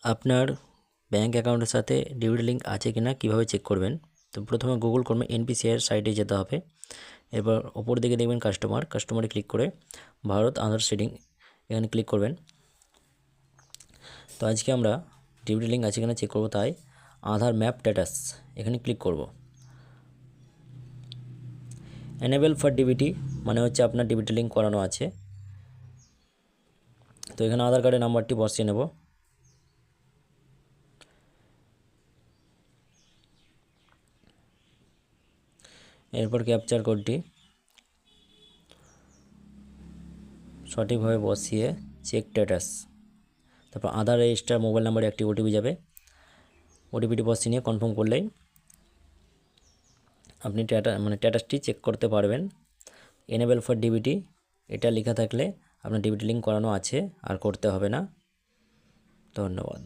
আপনার ব্যাঙ্ক অ্যাকাউন্টের সাথে ডিবিটি লিঙ্ক আছে কিনা কীভাবে চেক করবেন। তো প্রথমে গুগল করবেন, এনপিসিআই সাইটে যেতে হবে। এরপর ওপর দিকে দেখবেন কাস্টমারে ক্লিক করে ভারত আধার সিডিং এখানে ক্লিক করবেন। তো আজকে আমরা ডিবিটি লিঙ্ক আছে কিনা চেক করব, তাই আধার ম্যাপ স্ট্যাটাস এখানে ক্লিক করব। এনেবল ফর ডিবিটি মানে হচ্ছে আপনার ডিবিটি লিঙ্ক করানো আছে। তো এখানে আধার কার্ডের নাম্বারটি বসিয়ে নেব। এরপর ক্যাপচার কোডটি সঠিকভাবে বসিয়ে চেক স্ট্যাটাস, তারপর আধার রেজিস্টার মোবাইল নাম্বারে একটি ওটিপি যাবে। ওটিপিটি বসিয়ে নিয়ে কনফার্ম করলেই আপনি স্ট্যাটাসটি চেক করতে পারবেন। এনেবল ফর ডিবিটি এটা লেখা থাকলে আপনার ডিবিটি লিঙ্ক করানো আছে, আর করতে হবে না। ধন্যবাদ।